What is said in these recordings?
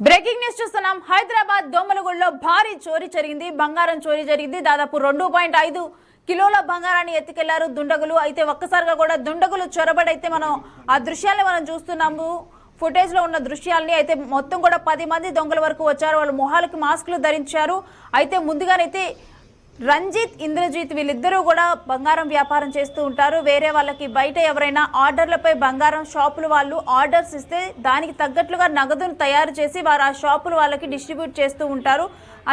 Breaking news చూస్తున్నాం. హైదరాబాద్ దోమలగూడలో భారీ చోరీ జరిగింది. బంగారం చోరీ జరిగింది. దాదాపు 2.5 కిలోల బంగారాన్ని ఎత్తుకెళ్లారు దుండగులు. అయితే ఒక్కసారిగా కూడా దుండగులు చొరబడైతే మనం ఆ దృశ్యాన్ని మనం చూస్తున్నాము. ఫుటేజ్ లో ఉన్న దృశ్యాలని అయితే మొత్తం కూడా 10 మంది దొంగల వరకు వచ్చారు. వాళ్ళు మొహాలకు మాస్కులు ధరించారు. అయితే ముందుగానైతే రంజిత్, ఇంద్రజిత్ వీళ్ళిద్దరూ కూడా బంగారం వ్యాపారం చేస్తూ ఉంటారు. వేరే వాళ్ళకి బయట ఎవరైనా ఆర్డర్లపై బంగారం షాపులు వాళ్ళు ఆర్డర్స్ ఇస్తే దానికి తగ్గట్లుగా నగదును తయారు చేసి వారు ఆ షాపులు వాళ్ళకి డిస్ట్రిబ్యూట్ చేస్తూ ఉంటారు.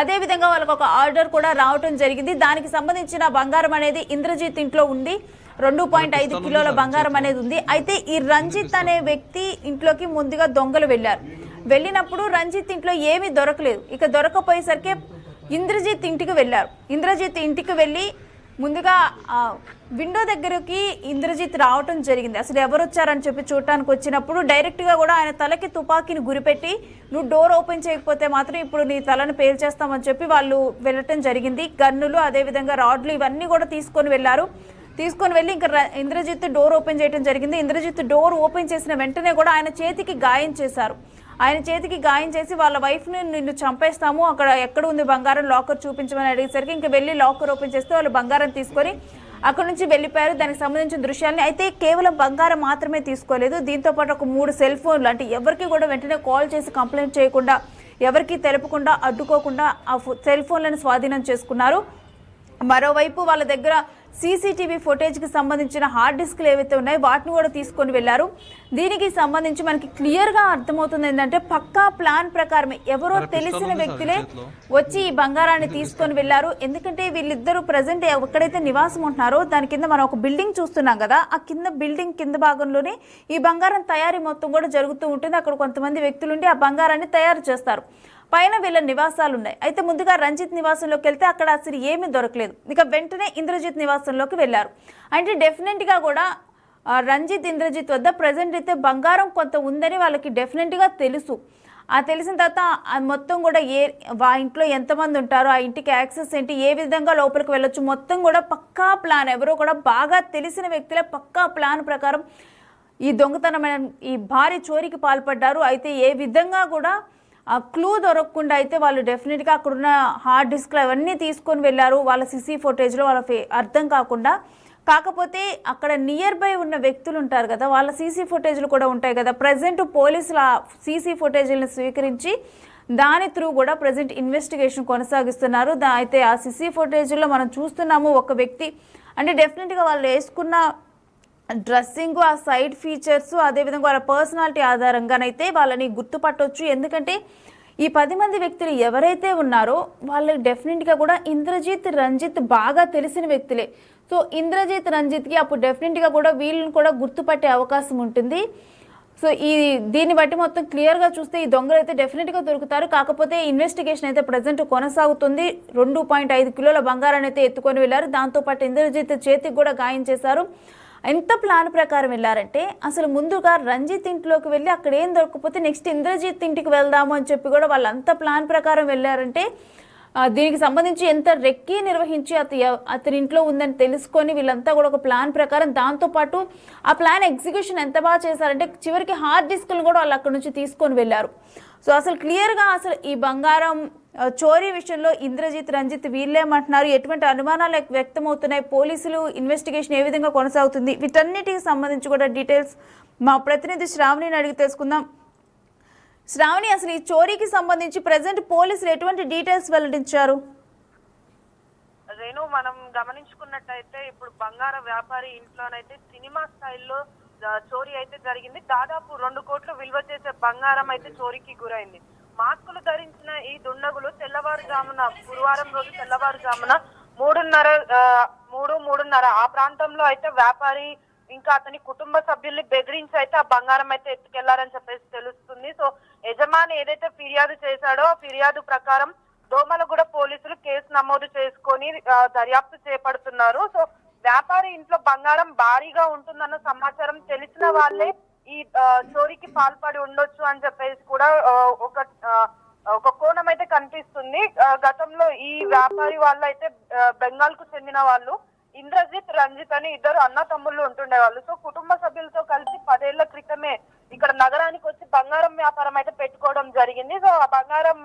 అదేవిధంగా వాళ్ళకి ఒక ఆర్డర్ కూడా రావటం జరిగింది. దానికి సంబంధించిన బంగారం అనేది ఇంద్రజిత్ ఇంట్లో ఉంది. 2.5 కిలోల బంగారం అనేది ఉంది. అయితే ఈ రంజిత్ అనే వ్యక్తి ఇంట్లోకి ముందుగా దొంగలు వెళ్ళినప్పుడు రంజిత్ ఇంట్లో ఏమీ దొరకలేదు. ఇక దొరకపోయేసరికి ఇంద్రజిత్ ఇంటికి వెళ్ళారు. ఇంద్రజిత్ ఇంటికి వెళ్ళి ముందుగా విండో దగ్గరికి ఇంద్రజిత్ రావటం జరిగింది. అసలు ఎవరు వచ్చారని చెప్పి చూడటానికి వచ్చినప్పుడు డైరెక్ట్గా కూడా ఆయన తలకి తుపాకీని గురిపెట్టి నువ్వు డోర్ ఓపెన్ చేయకపోతే మాత్రం ఇప్పుడు నీ తలను పేల్చేస్తామని చెప్పి వాళ్ళు వెళ్ళటం జరిగింది. గన్నులు అదేవిధంగా రాడ్లు ఇవన్నీ కూడా తీసుకొని వెళ్ళి ఇంకా ఇంద్రజిత్ డోర్ ఓపెన్ చేయడం జరిగింది. ఇంద్రజిత్ డోర్ ఓపెన్ చేసిన వెంటనే కూడా ఆయన చేతికి గాయం చేశారు. ఆయన చేతికి గాయం చేసి వాళ్ళ వైఫ్ని నిన్ను చంపేస్తాము, అక్కడ ఎక్కడ ఉంది బంగారం లాకర్ చూపించమని అడిగేసరికి ఇంకా వెళ్ళి లాకర్ ఓపెన్ చేస్తే వాళ్ళు బంగారం తీసుకొని అక్కడ నుంచి వెళ్ళిపోయారు. దానికి సంబంధించిన దృశ్యాలని అయితే కేవలం బంగారం మాత్రమే తీసుకోలేదు. దీంతో పాటు ఒక 3 సెల్ ఫోన్లు, అంటే ఎవరికి కూడా వెంటనే కాల్ చేసి కంప్లైంట్ చేయకుండా, ఎవరికి తెలపకుండా, అడ్డుకోకుండా ఆ సెల్ ఫోన్లను స్వాధీనం చేసుకున్నారు. మరోవైపు వాళ్ళ దగ్గర సీసీటీవీ ఫుటేజ్కి సంబంధించిన హార్డ్ డిస్క్లు ఏవైతే ఉన్నాయో వాటిని కూడా తీసుకొని వెళ్లారు. దీనికి సంబంధించి మనకి క్లియర్గా అర్థమవుతుంది ఏంటంటే పక్కా ప్లాన్ ప్రకారమే ఎవరో తెలిసిన వ్యక్తులే వచ్చి ఈ బంగారాన్ని తీసుకొని వెళ్లారు. ఎందుకంటే వీళ్ళిద్దరూ ప్రజెంట్ ఎక్కడైతే నివాసం ఉంటున్నారో దాని కింద మనం ఒక బిల్డింగ్ చూస్తున్నాం కదా, ఆ బిల్డింగ్ కింద భాగంలోనే ఈ బంగారం తయారీ మొత్తం కూడా జరుగుతూ ఉంటుంది. అక్కడ కొంతమంది వ్యక్తులుండి ఆ బంగారాన్ని తయారు చేస్తారు. పైన వీళ్ళ నివాసాలు ఉన్నాయి. అయితే ముందుగా రంజిత్ నివాసంలోకి వెళ్తే అక్కడ అసలు ఏమీ దొరకలేదు. ఇక వెంటనే ఇంద్రజిత్ నివాసంలోకి వెళ్లారు. అంటే డెఫినెట్గా కూడా రంజిత్, ఇంద్రజిత్ వద్ద ప్రజెంట్ అయితే బంగారం కొంత ఉందని వాళ్ళకి డెఫినెట్గా తెలుసు. ఆ తెలిసిన తర్వాత మొత్తం కూడా ఆ ఇంట్లో ఎంతమంది ఉంటారో, ఆ ఇంటికి యాక్సెస్ ఏంటి, ఏ విధంగా లోపలికి వెళ్ళొచ్చు, మొత్తం కూడా పక్కా ప్లాన్, ఎవరో కూడా బాగా తెలిసిన వ్యక్తులే పక్కా ప్లాన్ ప్రకారం ఈ దొంగతనమైన ఈ భారీ చోరీకి పాల్పడ్డారు. అయితే ఏ విధంగా కూడా ఆ క్లూ దొరకకుండా అయితే వాళ్ళు డెఫినెట్గా అక్కడున్న హార్డ్ డిస్క్లు అవన్నీ తీసుకొని వెళ్ళారు. వాళ్ళ సీసీ ఫుటేజ్లో వాళ్ళ అర్థం కాకుండా. కాకపోతే అక్కడ నియర్ బై ఉన్న వ్యక్తులు ఉంటారు కదా, వాళ్ళ సీసీ ఫుటేజ్లు కూడా ఉంటాయి కదా. ప్రజెంట్ పోలీసులు ఆ సీసీ ఫుటేజ్లను స్వీకరించి దాని త్రూ కూడా ప్రజెంట్ ఇన్వెస్టిగేషన్ కొనసాగిస్తున్నారు. అయితే ఆ సీసీ ఫుటేజ్లో మనం చూస్తున్నాము ఒక వ్యక్తి, అంటే డెఫినెట్గా వాళ్ళు వేసుకున్న డ్రెస్సింగ్, ఆ సైడ్ ఫీచర్స్, అదేవిధంగా వాళ్ళ పర్సనాలిటీ ఆధారంగానైతే వాళ్ళని గుర్తుపట్టవచ్చు. ఎందుకంటే ఈ 10 మంది వ్యక్తులు ఎవరైతే ఉన్నారో వాళ్ళకి డెఫినెట్గా కూడా ఇంద్రజిత్, రంజిత్ బాగా తెలిసిన వ్యక్తులే. సో ఇంద్రజిత్, రంజిత్కి అప్పుడు డెఫినెట్గా కూడా వీళ్ళని కూడా గుర్తుపట్టే అవకాశం ఉంటుంది. సో దీన్ని బట్టి మొత్తం క్లియర్గా చూస్తే ఈ దొంగలు అయితే డెఫినెట్గా దొరుకుతారు. కాకపోతే ఇన్వెస్టిగేషన్ అయితే ప్రజెంట్ కొనసాగుతుంది. 2.5 కిలోల బంగారాన్ని అయితే ఎత్తుకొని వెళ్ళారు. దాంతోపాటు ఇంద్రజిత్ చేతికి కూడా గాయం చేశారు. ఎంత ప్లాన్ ప్రకారం వెళ్ళారంటే అసలు ముందుగా రంజిత్ ఇంట్లోకి వెళ్ళి అక్కడ ఏం దొరకకపోతే నెక్స్ట్ ఇంద్రజిత్ ఇంటికి వెళ్దాము అని చెప్పి కూడా వాళ్ళు అంత ప్లాన్ ప్రకారం వెళ్ళారంటే దీనికి సంబంధించి ఎంత రెక్కి నిర్వహించి అతని ఇంట్లో ఉందని తెలుసుకొని వీళ్ళంతా కూడా ఒక ప్లాన్ ప్రకారం, దాంతోపాటు ఆ ప్లాన్ ఎగ్జిక్యూషన్ ఎంత బాగా చేశారంటే చివరికి హార్డ్ డిస్క్లు కూడా వాళ్ళు అక్కడ నుంచి తీసుకొని వెళ్ళారు. సో అసలు క్లియర్గా అసలు ఈ బంగారం చోరీ విషయంలో ఇంద్రజిత్, రంజిత్ వీళ్ళేమంటున్నారు, ఎటువంటి అనుమానాలు వ్యక్తమవుతున్నాయి, పోలీసులు ఇన్వెస్టిగేషన్ ఏ విధంగా కొనసాగుతుంది, వీటన్నిటికి సంబంధించి కూడా డీటెయిల్స్ మా ప్రతినిధి శ్రావణిని అడిగి తెలుసుకుందాం. శ్రావణి, అసలు ఈ చోరీకి సంబంధించి ప్రజెంట్ పోలీసులు ఎటువంటి డీటెయిల్స్ వెల్లడించారు? రేణు, మనం గమనించుకున్నట్టయితే ఇప్పుడు బంగార వ్యాపారి ఇంట్లోనైతే సినిమా స్థాయిలో చోరీ అయితే జరిగింది. దాదాపు 2 కోట్లు విలువ చేసే బంగారం అయితే చోరీకి గురైంది. మాస్కులు ధరించిన ఈ దుండగులు గురువారం రోజు తెల్లవారుజామున 3:30 ఆ ప్రాంతంలో అయితే వ్యాపారి ఇంకా అతని కుటుంబ సభ్యుల్ని బెదిరించి అయితే ఆ బంగారం అయితే ఎత్తుకెళ్లారని చెప్పేసి తెలుస్తుంది. సో యజమాని ఏదైతే ఫిర్యాదు చేశాడో ఆ ఫిర్యాదు ప్రకారం దోమలగూడ పోలీసులు కేసు నమోదు చేసుకొని దర్యాప్తు చేపడుతున్నారు. సో వ్యాపారి ఇంట్లో బంగారం భారీగా ఉంటుందన్న సమాచారం తెలిసిన వాళ్ళే ఈ చోరీకి పాల్పడి ఉండొచ్చు అని చెప్పేసి కూడా ఒక కోణం అయితే కనిపిస్తుంది. గతంలో ఈ వ్యాపారి వాళ్ళు అయితే బెంగాల్ కు చెందిన వాళ్ళు, ఇంద్రజిత్, రంజిత్ అని ఇద్దరు అన్న తమ్ముళ్ళు ఉంటుండేవాళ్ళు. సో కుటుంబ సభ్యులతో కలిసి 10 ఏళ్ల క్రితమే ఇక్కడ నగరానికి వచ్చి బంగారం వ్యాపారం అయితే పెట్టుకోవడం జరిగింది. జరిగింది. సో ఆ బంగారం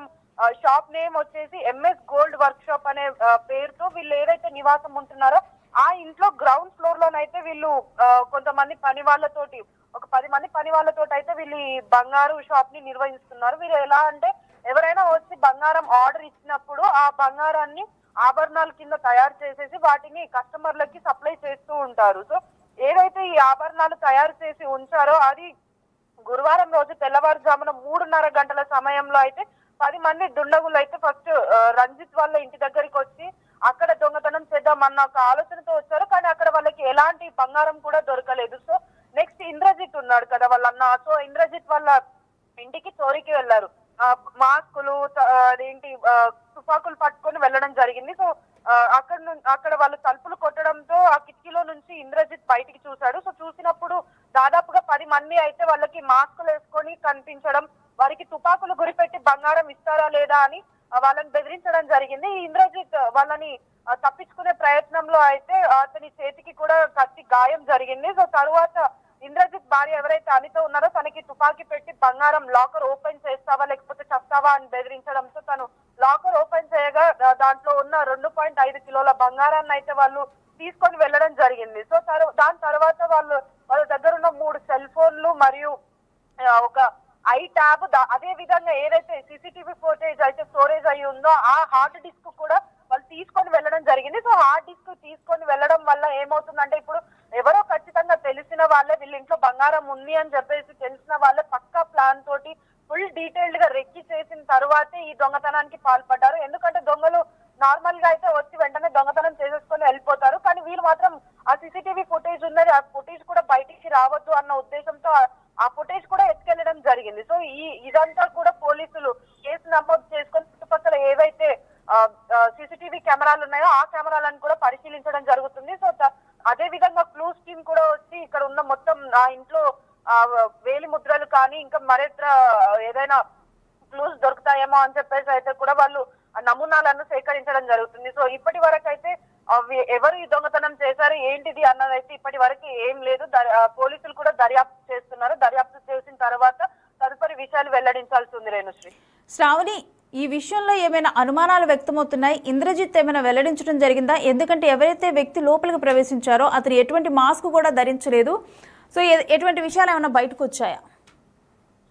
షాప్ నేమ్ వచ్చేసి ఎంఎస్ గోల్డ్ వర్క్ షాప్ అనే పేరుతో వీళ్ళు ఏదైతే నివాసం ఉంటున్నారో ఆ ఇంట్లో గ్రౌండ్ ఫ్లోర్ లోనైతే వీళ్ళు కొంతమంది పని వాళ్ళతోటి ఒక 10 మంది పని వాళ్ళతోటి అయితే వీళ్ళు ఈ బంగారు షాప్ ని నిర్వహిస్తున్నారు. వీళ్ళు ఎలా అంటే ఎవరైనా వచ్చి బంగారం ఆర్డర్ ఇచ్చినప్పుడు ఆ బంగారాన్ని ఆభరణాల కింద తయారు చేసేసి వాటిని కస్టమర్లకి సప్లై చేస్తూ ఉంటారు. సో ఏదైతే ఈ ఆభరణాలు తయారు చేసి ఉంచారో అది గురువారం రోజు తెల్లవారుజామున 3:30 గంటల సమయంలో అయితే 10 మంది దుండగులు అయితే ఫస్ట్ రంజిత్ వాళ్ళ ఇంటి దగ్గరికి వచ్చి అక్కడ దొంగతనం చేద్దామన్న ఒక ఆలోచనతో వచ్చారు. కానీ అక్కడ వాళ్ళకి ఎలాంటి బంగారం కూడా దొరకలేదు. సో నెక్స్ట్ ఇంద్రజిత్ ఉన్నాడు కదా వాళ్ళ అన్న. సో ఇంద్రజిత్ వాళ్ళ ఇంటికి చోరీకి వెళ్లారు. మాస్కులు అదేంటి తుపాకులు పట్టుకొని వెళ్ళడం జరిగింది. సో అక్కడ వాళ్ళు తలుపులు కొట్టడంతో ఆ కిటికీలో నుంచి ఇంద్రజిత్ బయటికి చూశాడు. సో చూసినప్పుడు దాదాపుగా 10 మంది అయితే వాళ్ళకి మాస్కులు వేసుకొని కనిపించడం, వారికి తుపాకులు గురిపెట్టి బంగారం ఇస్తారా లేదా అని వాళ్ళని బెదిరించడం జరిగింది. ఈ ఇంద్రజిత్ వాళ్ళని తప్పించుకునే ప్రయత్నంలో అయితే అతని చేతికి కూడా కత్తి గాయం జరిగింది. సో తరువాత ఇంద్రజిత్ భార్య ఎవరైతే అనిత ఉన్నారో తనకి తుపాకీ పెట్టి బంగారం లాకర్ ఓపెన్ చేస్తావా లేకపోతే చస్తావా అని బెదిరించడంతో తను లాకర్ ఓపెన్ చేయగా దాంట్లో ఉన్న 2.5 కిలోల బంగారాన్ని అయితే వాళ్ళు తీసుకొని వెళ్ళడం జరిగింది. సో దాని తర్వాత వాళ్ళ దగ్గర ఉన్న 3 సెల్ ఫోన్లు మరియు ఒక ఐ ట్యాబ్, అదే విధంగా ఏదైతే సీసీటీవీ ఫుటేజ్ అయితే స్టోరేజ్ అయి ఉందో ఆ హార్డ్ డిస్క్ కూడా వాళ్ళు తీసుకొని వెళ్ళడం జరిగింది. సో హార్డ్ డిస్క్ తీసుకొని వెళ్ళడం వల్ల ఏమవుతుందంటే ఇప్పుడు ఎవరో ఖచ్చితంగా తెలిసిన వాళ్ళే వీళ్ళ ఇంట్లో బంగారం ఉంది అని చెప్పేసి తెలిసిన వాళ్ళే పక్కా ప్లాన్ తోటి ఫుల్ డీటెయిల్డ్ గా రెక్కి చేసిన తర్వాతే ఈ దొంగతనానికి పాల్పడ్డారు. ఎందుకంటే దొంగలు నార్మల్ గా అయితే వచ్చి వెంటనే దొంగతనం చేసేసుకొని వెళ్ళిపోతారు. కానీ వీళ్ళు మాత్రం ఆ సీసీటీవీ ఫుటేజ్ ఉన్నది, ఆ ఫుటేజ్ కూడా బయటికి రావద్దు అన్న ఉద్దేశంతో ఆ ఫుటేజ్ కూడా ఎత్తుకెళ్లడం జరిగింది. సో ఇదంతా కూడా పోలీసులు కేసు నమోదు చేసుకొని చుట్టుపక్కల ఏవైతే సీసీటీవీ కెమెరాలు ఉన్నాయో ఆ కెమెరాలను కూడా పరిశీలించడం జరుగుతుంది. సో అదే విధంగా క్లూస్ టీమ్ కూడా వచ్చి ఇక్కడ ఉన్న మొత్తం ఆ ఇంట్లో వేలి ముద్రలు కానీ ఇంకా మరేత్ర ఏదైనా క్లూస్ దొరుకుతాయేమో అని చెప్పేసి అయితే కూడా వాళ్ళు నమూనాలను సేకరించడం జరుగుతుంది. సో ఇప్పటి వరకు అయితే ఎవరు ఈ దొంగతనం చేశారు ఏంటిది అన్నదైతే ఇప్పటి వరకు ఏం లేదు. పోలీసులు కూడా దర్యాప్తు చేస్తున్నారు. దర్యాప్తు చేసిన తర్వాత తదుపరి విషయాలు వెల్లడించాల్సి ఉంది. రేణుశ్రీ, శ్రావణి, ఈ విషయంలో ఏమైనా అనుమానాలు వ్యక్తమవుతున్నాయి? ఇంద్రజిత్ ఏమైనా వెల్లడించడం జరిగిందా? ఎందుకంటే ఎవరైతే వ్యక్తి లోపలికి ప్రవేశించారో అతను ఎటువంటి మాస్క్ కూడా ధరించలేదు. సో ఎటువంటి విషయాలు ఏమైనా బయటకు వచ్చాయా?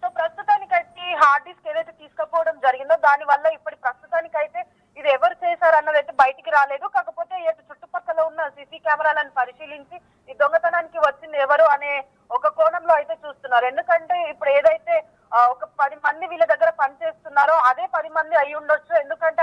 సో ప్రస్తుతానికైతే హార్డ్ డిస్క్ ఏదైతే తీసుకుపోవడం జరిగిందో దాని వల్ల ఇప్పుడు ప్రస్తుతానికైతే ఇది ఎవరు చేశారు అన్నదైతే బయటికి రాలేదు. కాకపోతే చుట్టుపక్కల ఉన్న సీసీ కెమెరాలను పరిశీలించి ఈ దొంగతనానికి వచ్చింది ఎవరు అనే ఒక కోణంలో అయితే చూస్తున్నారు. ఎందుకంటే ఇప్పుడు ఏదైతే ఒక 10 మంది వీళ్ళ దగ్గర పనిచేస్తున్నారో అదే 10 మంది అయి ఉండొచ్చు. ఎందుకంటే